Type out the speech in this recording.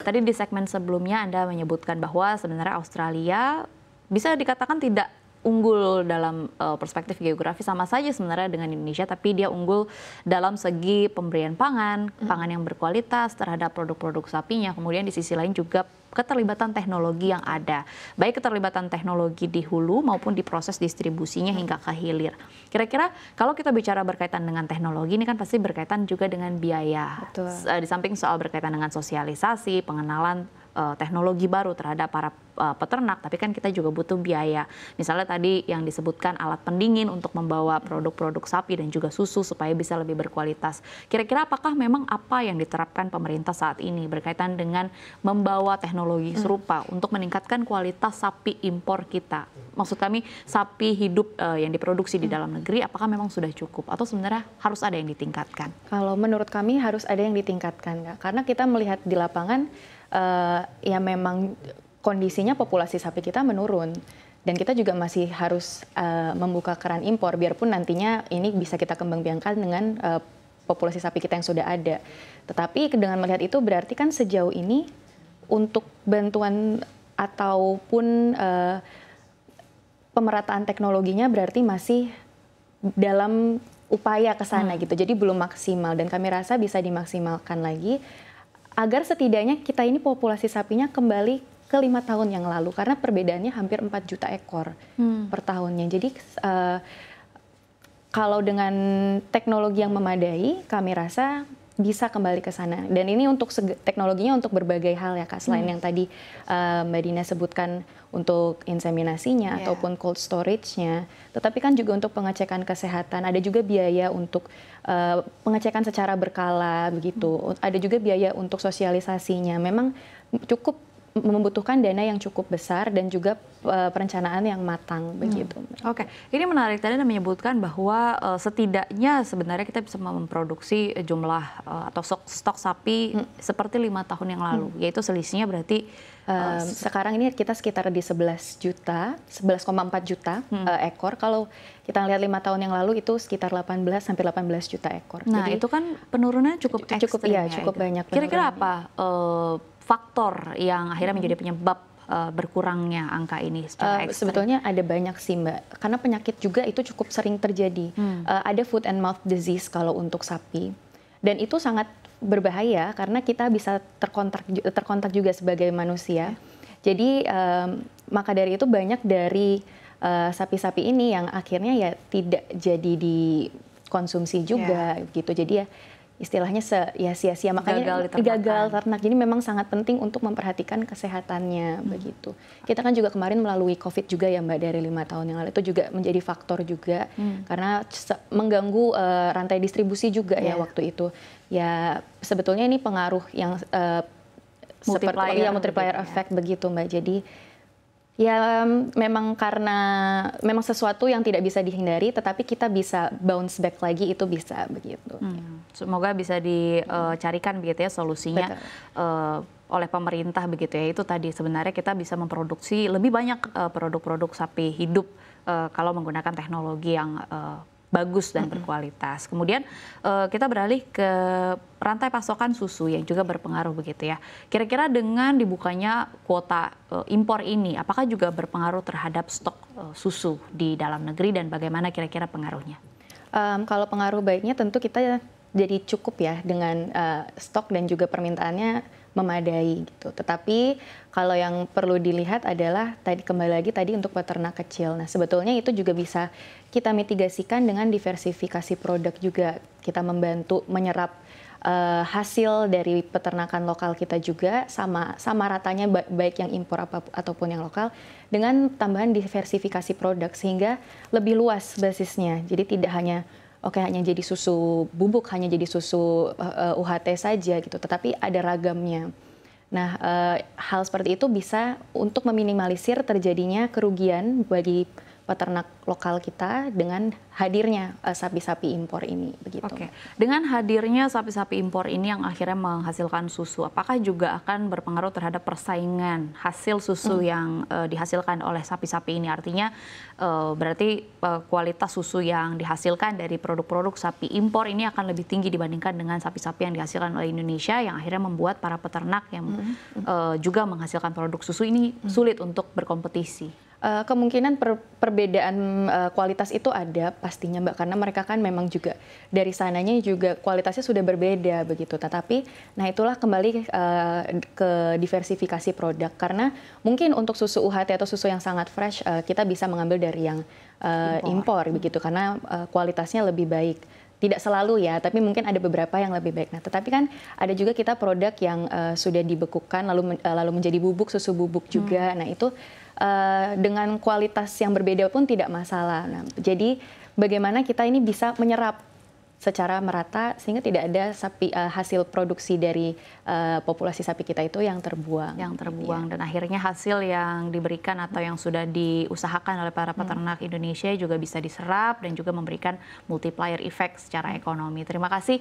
tadi di segmen sebelumnya Anda menyebutkan bahwa sebenarnya Australia bisa dikatakan tidak unggul dalam perspektif geografi, sama saja sebenarnya dengan Indonesia, tapi dia unggul dalam segi pemberian pangan yang berkualitas terhadap produk-produk sapinya. Kemudian di sisi lain juga keterlibatan teknologi yang ada, baik keterlibatan teknologi di hulu maupun di proses distribusinya hingga ke hilir. Kira-kira kalau kita bicara berkaitan dengan teknologi, ini kan pasti berkaitan juga dengan biaya. Betul. Di samping soal berkaitan dengan sosialisasi, pengenalan teknologi baru terhadap para peternak, tapi kan kita juga butuh biaya. Misalnya tadi yang disebutkan alat pendingin untuk membawa produk-produk sapi dan juga susu supaya bisa lebih berkualitas. Kira-kira apakah memang apa yang diterapkan pemerintah saat ini berkaitan dengan membawa teknologi serupa untuk meningkatkan kualitas sapi impor kita? Maksud kami sapi hidup yang diproduksi di dalam negeri, apakah memang sudah cukup atau sebenarnya harus ada yang ditingkatkan? Kalau menurut kami harus ada yang ditingkatkan, Kak. Karena kita melihat di lapangan ya memang kondisinya populasi sapi kita menurun dan kita juga masih harus membuka keran impor biarpun nantinya ini bisa kita kembangbiakkan dengan populasi sapi kita yang sudah ada. Tetapi dengan melihat itu berarti kan sejauh ini untuk bantuan ataupun pemerataan teknologinya berarti masih dalam upaya ke sana gitu. Jadi belum maksimal dan kami rasa bisa dimaksimalkan lagi agar setidaknya kita ini populasi sapinya kembali ke 5 tahun yang lalu karena perbedaannya hampir 4 juta ekor per tahunnya. Jadi kalau dengan teknologi yang memadai kami rasa bisa kembali ke sana. Dan ini untuk teknologinya untuk berbagai hal ya Kak. Selain yang tadi Mbak Dina sebutkan untuk inseminasinya ataupun cold storage-nya. Tetapi kan juga untuk pengecekan kesehatan. Ada juga biaya untuk pengecekan secara berkala begitu. Ada juga biaya untuk sosialisasinya. Memang cukup membutuhkan dana yang cukup besar dan juga perencanaan yang matang begitu. Oke, ini menarik tadi Anda menyebutkan bahwa setidaknya sebenarnya kita bisa memproduksi jumlah atau stok sapi seperti 5 tahun yang lalu, yaitu selisihnya berarti sekarang ini kita sekitar di 11,4 juta ekor. Kalau kita lihat 5 tahun yang lalu itu sekitar 18 sampai 18 juta ekor. Nah, jadi, itu kan penurunannya cukup ekstrim ya, cukup banyak. Kira-kira apa faktor yang akhirnya menjadi penyebab berkurangnya angka ini secara ekstrim? Sebetulnya ada banyak sih Mbak, karena penyakit juga itu cukup sering terjadi. Ada foot and mouth disease kalau untuk sapi, dan itu sangat berbahaya karena kita bisa terkontak juga sebagai manusia. Jadi maka dari itu banyak dari sapi-sapi ini yang akhirnya ya tidak jadi dikonsumsi juga gitu. Jadi ya istilahnya sia-sia, makanya gagal ternak. Jadi memang sangat penting untuk memperhatikan kesehatannya begitu. Kita kan juga kemarin melalui COVID juga ya Mbak, dari 5 tahun yang lalu itu juga menjadi faktor juga karena mengganggu rantai distribusi juga ya waktu itu. Ya sebetulnya ini pengaruh yang multiplier effect begitu Mbak. Jadi ya memang karena memang sesuatu yang tidak bisa dihindari, tetapi kita bisa bounce back lagi, itu bisa begitu. Semoga bisa dicarikan begitu ya solusinya oleh pemerintah begitu ya. Itu tadi sebenarnya kita bisa memproduksi lebih banyak produk-produk sapi hidup kalau menggunakan teknologi yang bagus dan berkualitas. Kemudian kita beralih ke rantai pasokan susu yang juga berpengaruh begitu ya. Kira-kira dengan dibukanya kuota impor ini, apakah juga berpengaruh terhadap stok susu di dalam negeri dan bagaimana kira-kira pengaruhnya? Kalau pengaruh baiknya tentu kita jadi cukup ya dengan stok dan juga permintaannya memadai gitu. Tetapi kalau yang perlu dilihat adalah kembali lagi untuk peternak kecil. Nah, sebetulnya itu juga bisa kita mitigasikan dengan diversifikasi produk juga. Kita membantu menyerap hasil dari peternakan lokal kita juga sama ratanya baik yang impor ataupun yang lokal dengan tambahan diversifikasi produk sehingga lebih luas basisnya. Jadi tidak hanya hanya jadi susu bubuk, hanya jadi susu UHT saja gitu, tetapi ada ragamnya. Nah, hal seperti itu bisa untuk meminimalisir terjadinya kerugian bagi peternak lokal kita dengan hadirnya sapi-sapi impor ini, begitu. Oke. Dengan hadirnya sapi-sapi impor ini yang akhirnya menghasilkan susu, apakah juga akan berpengaruh terhadap persaingan hasil susu yang dihasilkan oleh sapi-sapi ini? Artinya berarti kualitas susu yang dihasilkan dari produk-produk sapi impor ini akan lebih tinggi dibandingkan dengan sapi-sapi yang dihasilkan oleh Indonesia, yang akhirnya membuat para peternak yang juga menghasilkan produk susu ini sulit untuk berkompetisi. Kemungkinan perbedaan kualitas itu ada pastinya Mbak, karena mereka kan memang juga dari sananya juga kualitasnya sudah berbeda begitu. Tetapi nah itulah kembali ke diversifikasi produk, karena mungkin untuk susu UHT atau susu yang sangat fresh kita bisa mengambil dari yang impor begitu, karena kualitasnya lebih baik. Tidak selalu ya, tapi mungkin ada beberapa yang lebih baik. Nah, tetapi kan ada juga kita produk yang sudah dibekukan lalu menjadi bubuk, susu bubuk juga. Nah, itu dengan kualitas yang berbeda pun tidak masalah. Nah, jadi bagaimana kita ini bisa menyerap secara merata sehingga tidak ada hasil produksi dari populasi sapi kita itu yang terbuang. Dan akhirnya hasil yang diberikan atau yang sudah diusahakan oleh para peternak Indonesia juga bisa diserap dan juga memberikan multiplier effect secara ekonomi. Terima kasih